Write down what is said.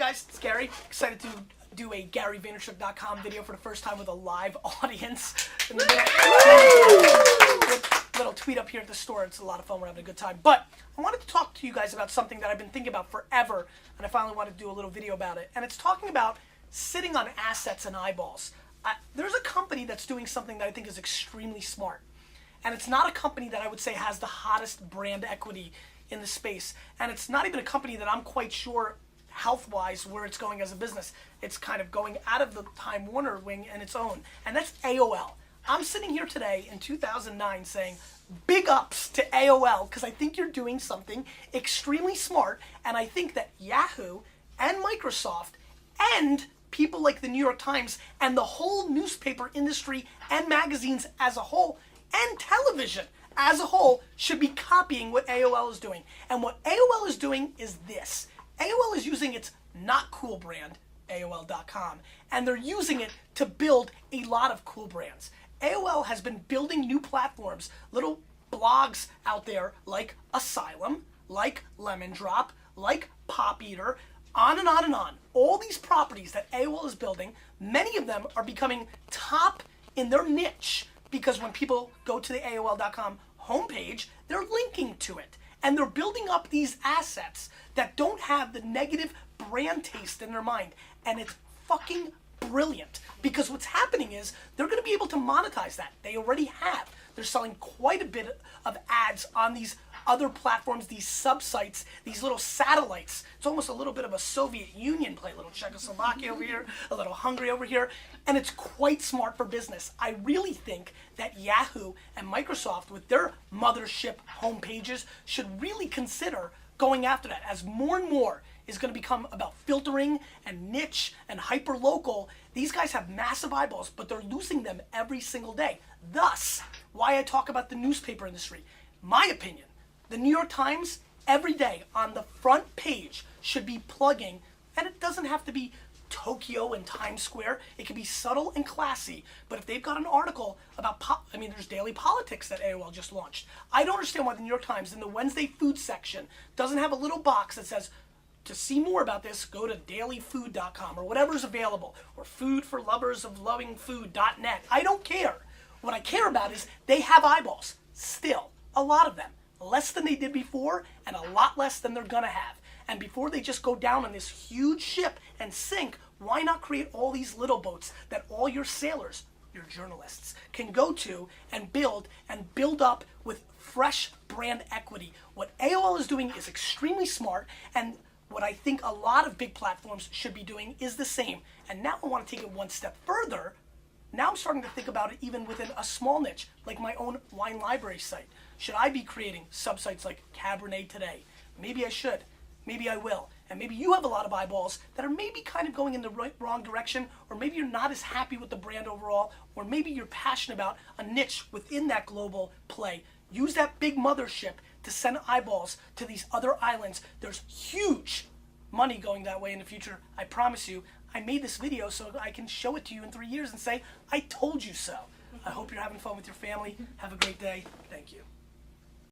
guys, it's Gary. Excited to do a GaryVaynerchuk.com video for the first time with a live audience. In the little tweet up here at the store. It's a lot of fun. We're having a good time. But I wanted to talk to you guys about something that I've been thinking about forever, and I finally wanted to do a little video about it. And it's talking about sitting on assets and eyeballs. There's a company that's doing something that I think is extremely smart. And it's not a company that I would say has the hottest brand equity in the space. And it's not even a company that I'm quite sure health-wise where it's going as a business. It's kind of going out of the Time Warner wing and its own. And that's AOL. I'm sitting here today in 2009 saying, big ups to AOL, because I think you're doing something extremely smart. And I think that Yahoo and Microsoft and people like the New York Times and the whole newspaper industry and magazines as a whole and television as a whole should be copying what AOL is doing. And what AOL is doing is this. AOL is using its not cool brand, AOL.com, and they're using it to build a lot of cool brands. AOL has been building new platforms, little blogs out there like Asylum, like Lemon Drop, like Pop Eater, on and on and on. All these properties that AOL is building, many of them are becoming top in their niche because when people go to the AOL.com homepage, they're linking to it. And they're building up these assets that don't have the negative brand taste in their mind. And it's fucking brilliant. Because what's happening is they're going to be able to monetize that. They already have. They're selling quite a bit of ads on these other platforms, these sub-sites, these little satellites. It's almost a little bit of a Soviet Union play, a little Czechoslovakia over here, a little Hungary over here, and it's quite smart for business. I really think that Yahoo and Microsoft, with their mothership homepages, should really consider going after that, as more and more is going to become about filtering and niche and hyper-local. These guys have massive eyeballs, but they're losing them every single day. Thus, why I talk about the newspaper industry. My opinion, the New York Times, every day on the front page should be plugging, and it doesn't have to be Tokyo and Times Square. It can be subtle and classy, but if they've got an article about, there's daily politics that AOL just launched. I don't understand why the New York Times in the Wednesday food section doesn't have a little box that says, to see more about this, go to dailyfood.com or whatever's available, or foodforloversoflovingfood.net. I don't care. What I care about is they have eyeballs, still, a lot of them. Less than they did before, and a lot less than they're gonna have. And before they just go down on this huge ship and sink, why not create all these little boats that all your sailors, your journalists, can go to and build up with fresh brand equity? What AOL is doing is extremely smart, and what I think a lot of big platforms should be doing is the same. And now I want to take it one step further. Now I'm starting to think about it even within a small niche, like my own wine library site. Should I be creating sub-sites like Cabernet Today? Maybe I should. Maybe I will. And maybe you have a lot of eyeballs that are maybe kind of going in the wrong direction, or maybe you're not as happy with the brand overall, or maybe you're passionate about a niche within that global play. Use that big mothership to send eyeballs to these other islands. There's huge money going that way in the future. I promise you. I made this video so I can show it to you in 3 years and say, I told you so. I hope you're having fun with your family. Have a great day. Thank you.